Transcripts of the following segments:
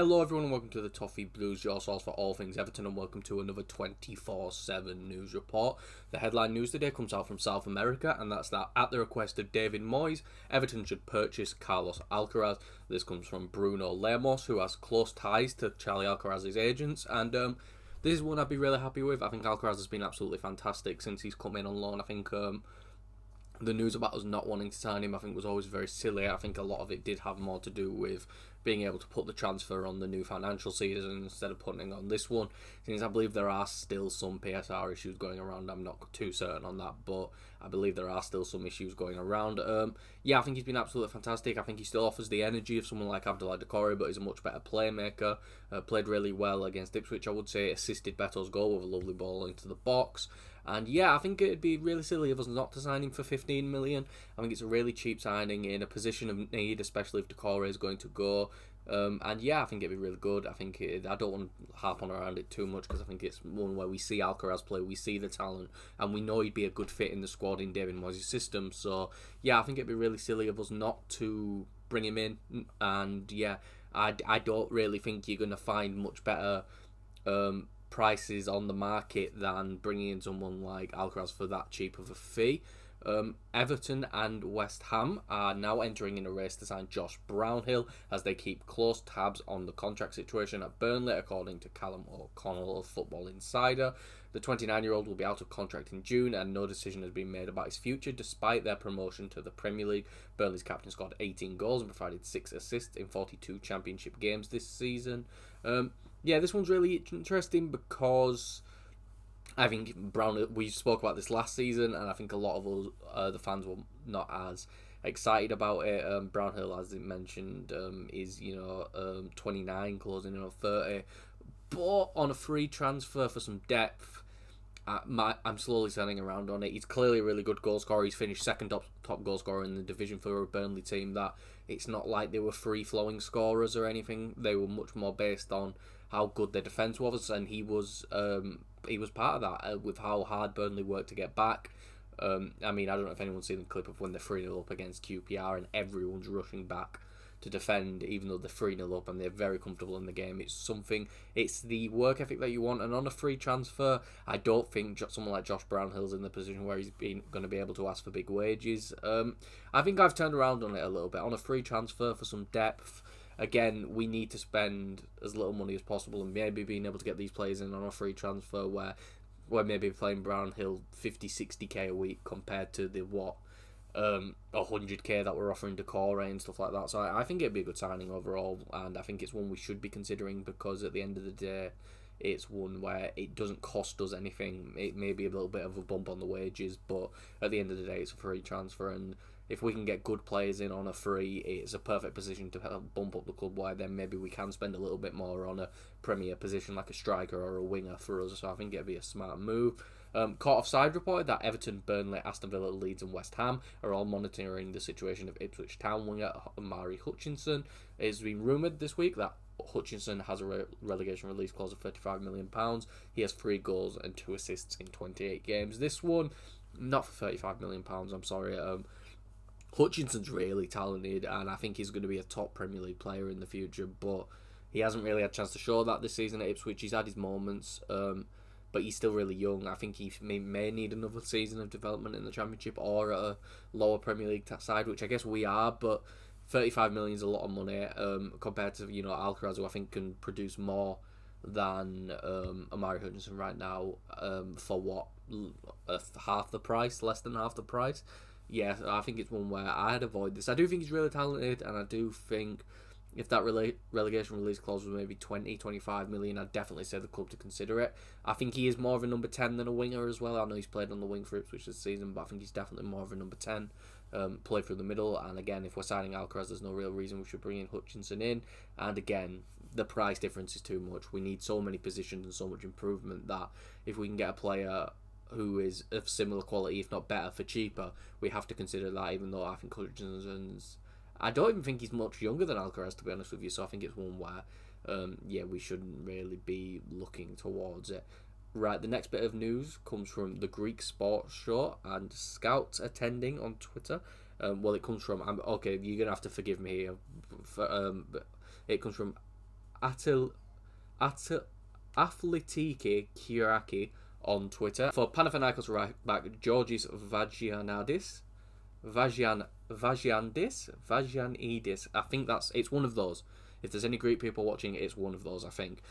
Hello everyone and welcome to the Toffee Blues, your source for all things Everton, and welcome to another 24/7 news report. The headline news today comes out from South America, and that's that at the request of David Moyes, Everton should purchase Carlos Alcaraz. This comes from Bruno Lemos, who has close ties to Charlie Alcaraz's agents, and this is one I'd be really happy with. I think Alcaraz has been absolutely fantastic since he's come in on loan. I think the news about us not wanting to sign him, I think, was always very silly. I think a lot of it did have more to do with being able to put the transfer on the new financial season instead of putting it on this one. Since I believe there are still some PSR issues going around, I'm not too certain on that, but I believe there are still some issues going around. Yeah, I think he's been absolutely fantastic. I think he still offers the energy of someone like Abdoulaye Doucouré, but he's a much better playmaker. Played really well against Ipswich, I would say. Assisted Beto's goal with a lovely ball into the box. And yeah, I think it'd be really silly of us not to sign him for 15 million. I think it's a really cheap signing in a position of need, especially if Doucouré is going to go. And yeah, I think it'd be really good. I don't want to harp on around it too much because I think it's one where we see Alcaraz play, we see the talent, and we know he'd be a good fit in the squad in David Moyes' system. So yeah, I think it'd be really silly of us not to bring him in. And yeah, I don't really think you're going to find much better prices on the market than bringing in someone like Alcaraz for that cheap of a fee. Everton and West Ham are now entering in a race to sign Josh Brownhill as they keep close tabs on the contract situation at Burnley, according to Callum O'Connell of Football Insider. The 29-year-old will be out of contract in June, and no decision has been made about his future despite their promotion to the Premier League. Burnley's captain scored 18 goals and provided 6 assists in 42 championship games this season. Yeah, this one's really interesting because I think Brownhill, we spoke about this last season, and I think a lot of us, the fans were not as excited about it. Brownhill, as it mentioned, is 29, closing in on 30, but on a free transfer for some depth, I'm slowly turning around on it. He's clearly a really good goal scorer. He's finished second top goal scorer in the division for a Burnley team that it's not like they were free-flowing scorers or anything. They were much more based on how good their defence was, and he was part of that with how hard Burnley worked to get back. I mean, I don't know if anyone's seen the clip of when they're 3-0 up against QPR and everyone's rushing back to defend, even though they're 3-0 up and they're very comfortable in the game. It's the work ethic that you want, and on a free transfer, I don't think someone like Josh Brownhill's in the position where he's going to be able to ask for big wages. I think I've turned around on it a little bit. On a free transfer for some depth, again, we need to spend as little money as possible, and maybe being able to get these players in on a free transfer where maybe playing Brownhill 50-60k a week compared to the 100k that we're offering Doucouré and stuff like that. So I think it'd be a good signing overall, and I think it's one we should be considering because at the end of the day, it's one where it doesn't cost us anything. It may be a little bit of a bump on the wages, but at the end of the day, it's a free transfer, and if we can get good players in on a free, it's a perfect position to help bump up the club, where then maybe we can spend a little bit more on a premier position like a striker or a winger for us. So I think it'd be a smart move. Court of Side reported that Everton, Burnley, Aston Villa, Leeds and West Ham are all monitoring the situation of Ipswich Town winger Omari Hutchinson. It has been rumoured this week that Hutchinson has a relegation release clause of £35 million. He has 3 goals and 2 assists in 28 games. This one, not for £35 million, I'm sorry. Hutchinson's really talented, and I think he's going to be a top Premier League player in the future, but he hasn't really had a chance to show that this season at Ipswich. He's had his moments, but he's still really young. I think he may need another season of development in the Championship or at a lower Premier League side, which I guess we are, but 35 million is a lot of money compared to Alcaraz, who I think can produce more than Omari Hutchinson right now for half the price, less than half the price. Yeah, I think it's one where I'd avoid this. I do think he's really talented, and I do think if that relegation release clause was maybe 20-25 million, I'd definitely say the club to consider it. I think he is more of a number 10 than a winger as well. I know he's played on the wing for Ipswich this season, but I think he's definitely more of a number 10, play through the middle. And again, if we're signing Alcaraz, there's no real reason we should bring in Hutchinson in. And again, the price difference is too much. We need so many positions and so much improvement that if we can get a player who is of similar quality, if not better, for cheaper, we have to consider that, even though I think Hutchinson's... I don't even think he's much younger than Alcaraz, to be honest with you, so I think it's one where, we shouldn't really be looking towards it. Right, the next bit of news comes from the Greek Sports Show and Scouts attending on Twitter. It comes from... okay, you're going to have to forgive me here. It comes from Atil Athletiki Kiraki on Twitter. For Panathinaikos right back, Georgis Vajanidis. I think it's one of those. If there's any Greek people watching, it's one of those, I think.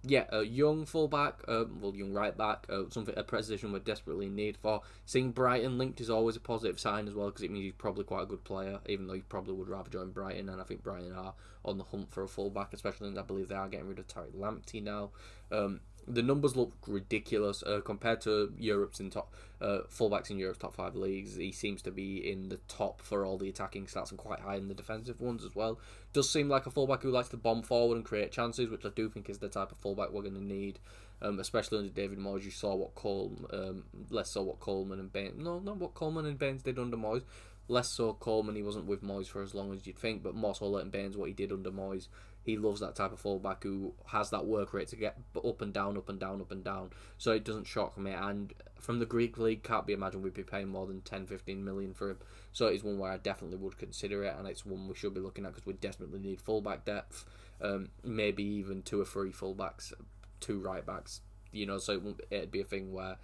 Young fullback, young right back, a position we're desperately in need for. Seeing Brighton linked is always a positive sign as well, because it means he's probably quite a good player, even though he probably would rather join Brighton, and I think Brighton are on the hunt for a fullback, especially as I believe they are getting rid of Tariq Lamptey now. The numbers look ridiculous compared to Europe's in top fullbacks in Europe's top 5 leagues. He seems to be in the top for all the attacking stats and quite high in the defensive ones as well. Does seem like a fullback who likes to bomb forward and create chances, which I do think is the type of fullback we're going to need, especially under David Moyes. You saw what Coleman and Baines. No, not what Coleman and Baines did under Moyes. Less so Coleman, he wasn't with Moyes for as long as you'd think, but more so letting Baines what he did under Moyes. He loves that type of fullback who has that work rate to get up and down, up and down, up and down. So it doesn't shock me. And from the Greek league, can't be imagined we'd be paying more than 10-15 million for him. So it's one where I definitely would consider it, and it's one we should be looking at because we desperately need fullback depth. Maybe even 2 or 3 fullbacks, 2 right backs. So it'd be a thing where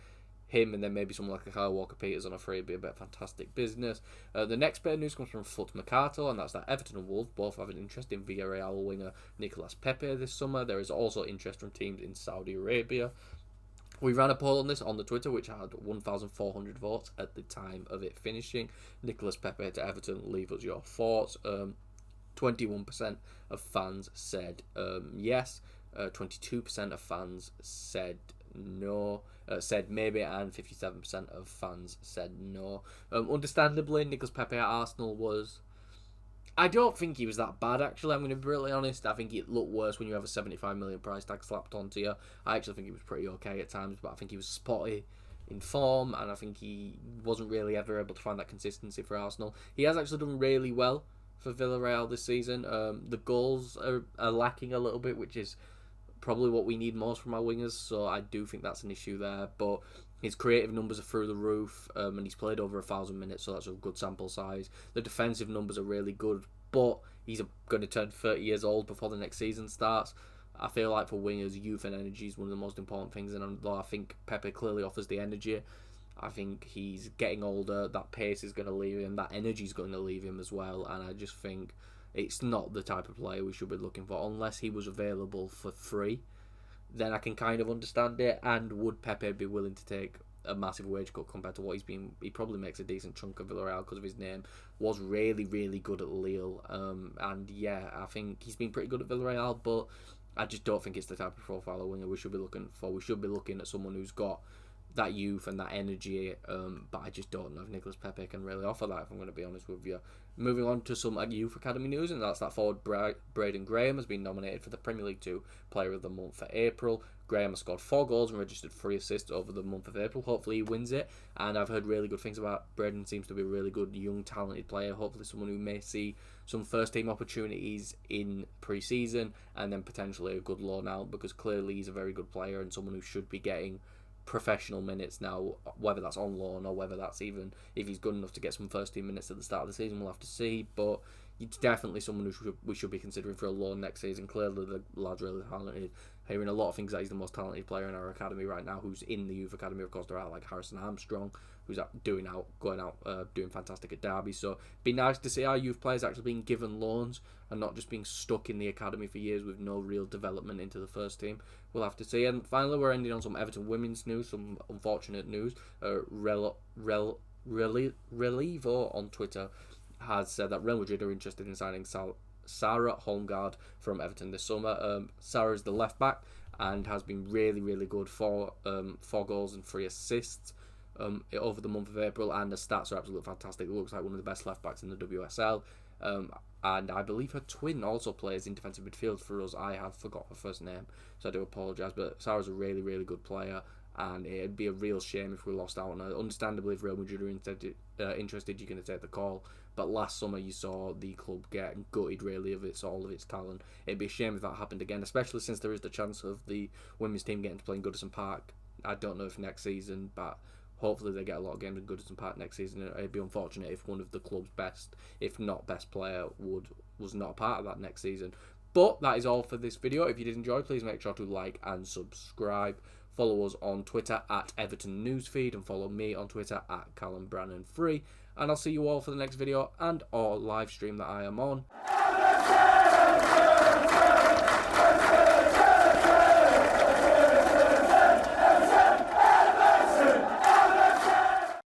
him and then maybe someone like a Kyle Walker-Peters on a free would be a bit of fantastic business. The next bit of news comes from Foot Mercato, and that's that Everton and Wolves both have an interest in Villarreal winger Nicolas Pepe this summer. There is also interest from teams in Saudi Arabia. We ran a poll on this on the Twitter, which had 1,400 votes at the time of it finishing. Nicolas Pepe to Everton, leave us your thoughts. 21% of fans said yes. 22% of fans said no, said maybe, and 57% of fans said no. Understandably, Nicolas Pepe at Arsenal I don't think he was that bad, actually. I'm going to be really honest. I think it looked worse when you have a 75 million price tag slapped onto you. I actually think he was pretty okay at times, but I think he was spotty in form, and I think he wasn't really ever able to find that consistency for Arsenal. He has actually done really well for Villarreal this season. The goals are lacking a little bit, which is probably what we need most from our wingers, so I do think that's an issue there. But his creative numbers are through the roof, and he's played over 1,000 minutes, so that's a good sample size. The defensive numbers are really good, but he's going to turn 30 years old before the next season starts. I feel like for wingers, youth and energy is one of the most important things, and although I think Pepe clearly offers the energy, I think he's getting older, that pace is going to leave him, that energy is going to leave him as well, and I just think it's not the type of player we should be looking for. Unless he was available for free, then I can kind of understand it. And would Pepe be willing to take a massive wage cut compared to what he's been? He probably makes a decent chunk of Villarreal because of his name. Was really, really good at Lille. And yeah, I think he's been pretty good at Villarreal, but I just don't think it's the type of profile of winger we should be looking for. We should be looking at someone who's got that youth and that energy, but I just don't know if Nicolas Pepe can really offer that, if I'm going to be honest with you. Moving on to some youth academy news, and that's that forward Braden Graham has been nominated for the Premier League 2 Player of the Month for April. Graham has scored 4 goals and registered 3 assists over the month of April. Hopefully he wins it, and I've heard really good things about Braden. Seems to be a really good, young, talented player. Hopefully someone who may see some first team opportunities in pre-season and then potentially a good loan out, because clearly he's a very good player and someone who should be getting professional minutes now, whether that's on loan or whether that's even if he's good enough to get some first team minutes at the start of the season, we'll have to see. But it's definitely someone who we should be considering for a loan next season. Clearly the lad's really talented. Hearing a lot of things that he's the most talented player in our academy right now, who's in the youth academy. Of course, there are like Harrison Armstrong, who's doing fantastic at Derby. So it'd be nice to see our youth players actually being given loans and not just being stuck in the academy for years with no real development into the first team. We'll have to see. And finally, we're ending on some Everton women's news, some unfortunate news. Relevo on Twitter has said that Real Madrid are interested in signing Sarah Holmgard from Everton this summer. Sarah is the left back and has been really, really good for 4 goals and 3 assists over the month of April, and the stats are absolutely fantastic. It looks like one of the best left backs in the WSL. And I believe her twin also plays in defensive midfield for us. I have forgot her first name, so I do apologise. But Sarah's a really, really good player, and it'd be a real shame if we lost out on her. Understandably, if Real Madrid are interested, you're going to take the call. But last summer, you saw the club get gutted, really, of all of its talent. It'd be a shame if that happened again, especially since there is the chance of the women's team getting to play in Goodison Park. I don't know if next season, but hopefully they get a lot of games in Goodison Park next season. It'd be unfortunate if one of the club's best, if not best player, was not a part of that next season. But that is all for this video. If you did enjoy, please make sure to like and subscribe. Follow us on Twitter at Everton Newsfeed and follow me on Twitter at Callum Brannan3. And I'll see you all for the next video and or live stream that I am on.